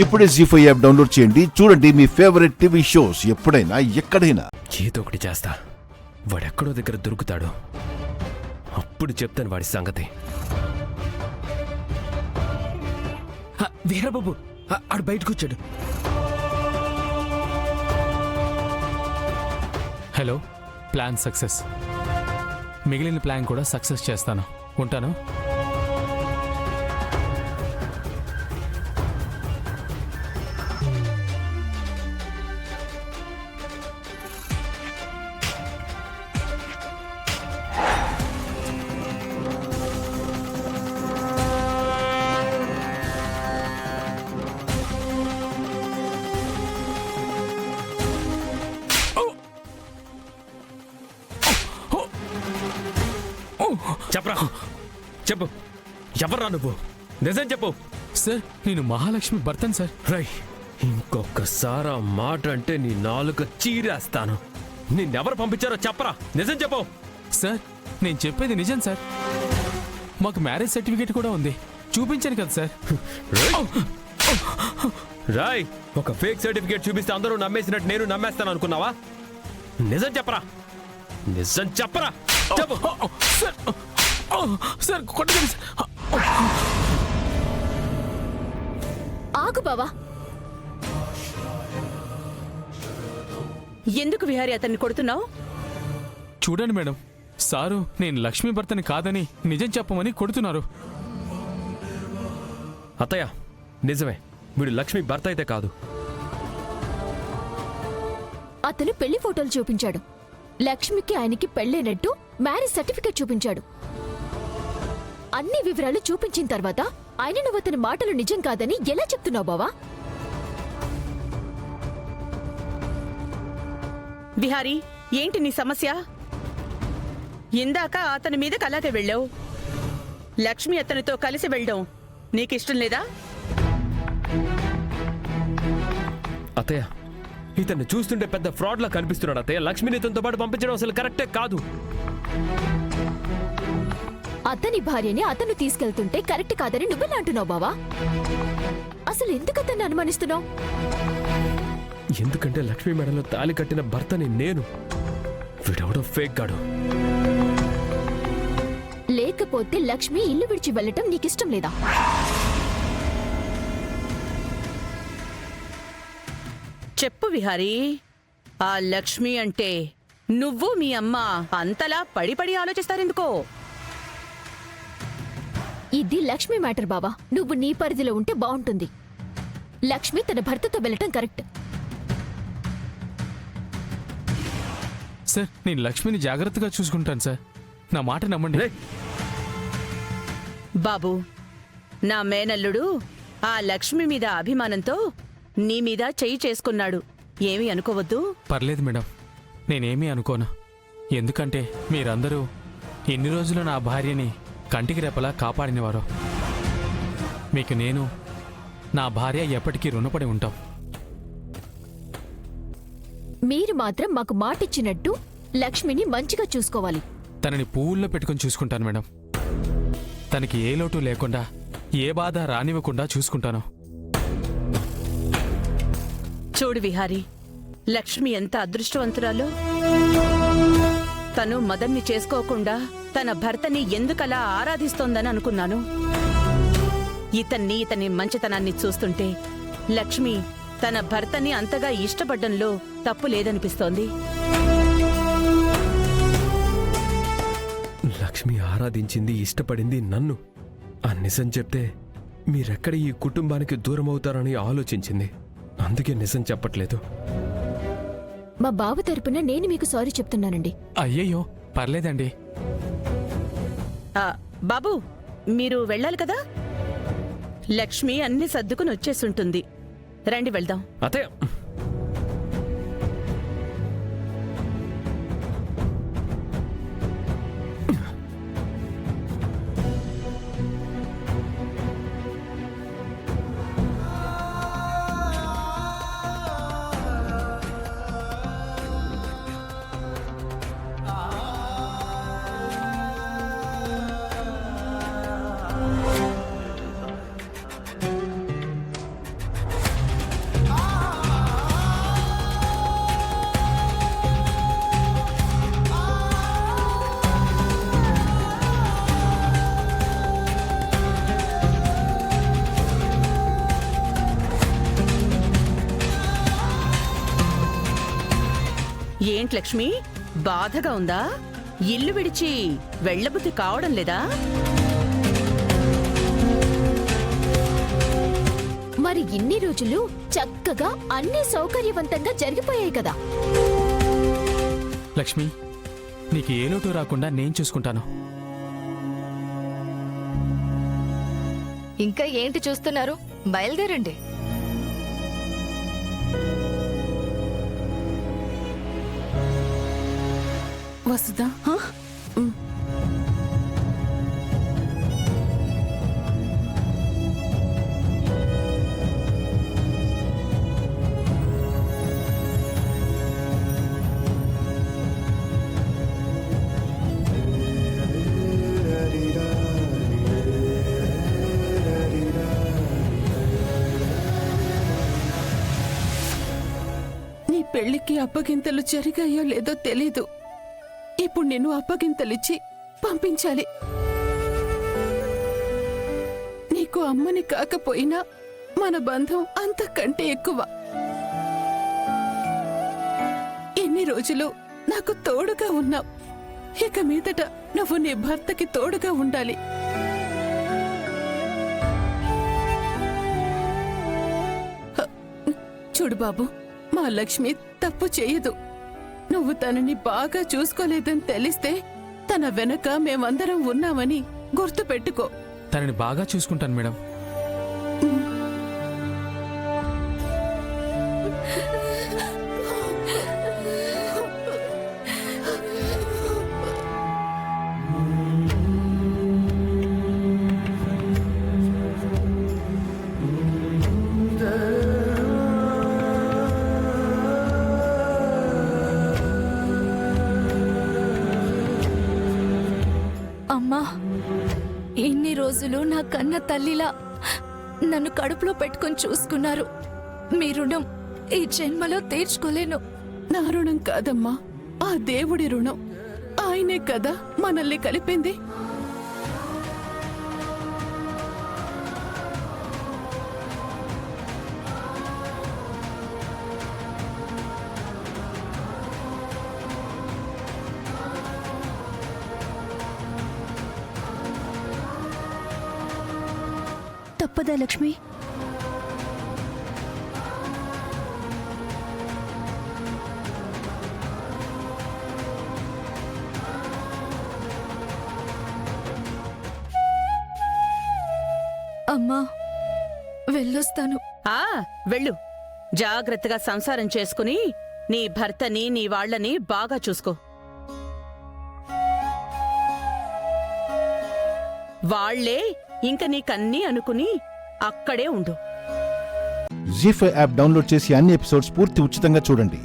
ఇప్పుడే జీ5 app download చేయండి. చూడండి మీ ఫేవరెట్ టీవీ షోస్ ఎప్పుడైనా ఎక్కడైనా. ఏదో ఒకటి చేస్తా. వాడెక్కడో దగ్గర దొరుకుతాడు. అప్పుడు చెప్తాను వాడి సంగతి. వీరబాబు ఆడు బయటకు వచ్చాడు. Hello, plan success. మిగిలిన ప్లాన్ కూడా సక్సెస్ చేస్తాను. ఉంటాను. చెప్పరా, చెప్పు. ఎవర్రా నువ్వు? నిజం చెప్పు. సార్, నేను మహాలక్ష్మి భర్తను సార్. రై, ఇంకొకసారి ఆ మాట అంటే నీ నాలుక చీరేస్తాను. నిన్నెవరు పంపించారో చెప్పరా, నిజం చెప్పు. సార్, నేను చెప్పేది నిజం సార్. మాకు మ్యారేజ్ సర్టిఫికేట్ కూడా ఉంది. చూపించాను కదా సార్. రాయ్, ఒక ఫేక్ సర్టిఫికేట్ చూపిస్తే అందరూ నమ్మేసినట్టు నేను నమ్మేస్తాను అనుకున్నావా? నిజం చెప్పరా, నిజం చెప్పరా. చెప్పు. సార్, కొట్టండి. ఆగు బావా. ఎందుకు విహారీ అతన్ని కొడుతున్నావు? చూడండి మేడం, సారు నేను లక్ష్మీ భర్తని కాదని నిజం చెప్పమని కొడుతున్నారు. అత్తయ్య, నిజమే. వీడు లక్ష్మి భర్త అయితే కాదు. అతను పెళ్లి ఫోటోలు చూపించాడు. లక్ష్మికి ఆయనకి పెళ్ళైనట్టు మ్యారేజ్ సర్టిఫికేట్ చూపించాడు. అన్ని వివరాలు చూపించిన తర్వాత ఆయన నువ్వు అతని మాటలు నిజం కాదని ఎలా చెప్తున్నావు బావా? విహారీ, ఏంటి నీ సమస్య? ఇందాక అతని మీదకి అలాగే వెళ్ళావు. లక్ష్మి అతనితో కలిసి వెళ్ళడం నీకిష్టం లేదా? అత్తయ్య, ఇతన్ని చూస్తుంటే పెద్ద ఫ్రాడ్ లా కనిపిస్తున్నాడు అత్తయ్య. లక్ష్మిని ఇతనితో పాటు పంపించడం అసలు కరెక్టే కాదు. అతని భార్యని అతను తీసుకెళ్తుంటే కరెక్ట్ కాదని నువ్వెలా అంటున్నావు బావా? అసలు ఎందుకు అతన్ని అనుమానిస్తున్నావు? ఎందుకంటే లక్ష్మి మెడలో తాళి కట్టిన భర్తని నేను. వీడెవడో ఫేక్ గాడు. లేకపోతే లక్ష్మి ఇల్లు విడిచి వెళ్ళటం నీకిష్టం లేదా? చెప్పు విహారీ. ఆ లక్ష్మి అంటే నువ్వు మీ అమ్మ అంతలా పడి ఆలోచిస్తారెందుకో? ఇది లక్ష్మి మ్యాటర్ బావా. నువ్వు నీ పరిధిలో ఉంటే బాగుంటుంది. లక్ష్మి తన భర్తతో వెళ్ళటం కరెక్ట్. సార్, నేను లక్ష్మిని జాగ్రత్తగా చూసుకుంటాను సార్. నా మాట నమ్మండి. బాబు, నా మేనల్లుడు ఆ లక్ష్మి మీద అభిమానంతో నీ మీద చెయ్యి చేసుకున్నాడు. ఏమీ అనుకోవద్దు. పర్లేదు మేడం, నేనేమీ అనుకోను. ఎందుకంటే మీరందరూ ఎన్ని రోజులు నా భార్యని కంటికి రెప్పలా కాపాడినవారో. మీకు నేను, నా భార్య ఎప్పటికీ రుణపడి ఉంటాం. మీరు మాత్రం మాకు మాటిచ్చినట్టు లక్ష్మిని మంచిగా చూసుకోవాలి. తనని పువ్వుల్లో పెట్టుకుని చూసుకుంటాను మేడం. తనకి ఏ లోటు లేకుండా, ఏ బాధ రానివ్వకుండా చూసుకుంటాను. చూడు విహారీ, లక్ష్మి ఎంత అదృష్టవంతురాలో. తను మదన్ని చేసుకోకుండా తన భర్తని ఎందుకలా ఆరాధిస్తోందని అనుకున్నాను. ఇతని మంచితనాన్ని చూస్తుంటే లక్ష్మి తన భర్తని అంతగా ఇష్టపడ్డంలో తప్పు లేదనిపిస్తోంది. లక్ష్మి ఆరాధించింది, ఇష్టపడింది నన్ను. ఆ నిజం చెప్తే మీరెక్కడ ఈ కుటుంబానికి దూరం అవుతారని ఆలోచించింది. అందుకే నిజం చెప్పట్లేదు. మా బావ తరపున నేను మీకు సారీ చెప్తున్నానండి. అయ్యయ్యో, పర్లేదండి. బాబు, మీరు వెళ్ళాలి కదా. లక్ష్మి అన్ని సర్దుకుని వచ్చేసుంటుంది. రండి వెళ్దాం. అత్తయ్య, ఏంటి లక్ష్మి, బాధగా ఉందా? ఇల్లు విడిచి వెళ్ళబుద్ధి కావడం లేదా? మరి ఇన్ని రోజులు చక్కగా అన్ని సౌకర్యవంతంగా జరిగిపోయాయి కదా. లక్ష్మి, నీకు ఏ లోటు రాకుండా నేను చూసుకుంటాను. ఇంకా ఏంటి చూస్తున్నారు? బయలుదేరండి. వసుదా, నీ పెళ్లికి అప్పగింతలు జరిగాయో లేదో తెలీదు. ఇప్పుడు నేను అప్పగింతలిచ్చి పంపించాలి. నీకు అమ్మని కాకపోయినా మన బంధం అంతకంటే ఎక్కువ. ఎన్ని రోజులు నాకు తోడుగా ఉన్నావు, ఇక మీదట నువ్వు నీ భర్తకి తోడుగా ఉండాలి. చూడు బాబు, మా లక్ష్మి తప్పు చేయదు. నువ్వు తనని బాగా చూసుకోలేదని తెలిస్తే తన వెనక మేమందరం ఉన్నామని గుర్తు పెట్టుకో. తనని బాగా చూసుకుంటాను మేడం. అమ్మా, ఇన్ని రోజులు నా కన్న తల్లిలా నన్ను కడుపులో పెట్టుకొని చూసుకున్నారు. మీ రుణం ఈ జన్మలో తీర్చుకోలేను. నా రుణం కాదమ్మా, ఆ దేవుడి రుణం. ఆయనే కదా మనల్ని కలిపింది. తప్పదా లక్ష్మి? అమ్మా, వెళ్ళొస్తాను. వెళ్ళు. జాగ్రత్తగా సంసారం చేసుకుని నీ భర్తని నీ వాళ్ళని బాగా చూసుకో. వాళ్లే ఇంక నీకన్నీ అనుకుని అక్కడే ఉండు. జీ5 యాప్ డౌన్లోడ్ చేసి అన్ని ఎపిసోడ్స్ పూర్తి ఉచితంగా చూడండి.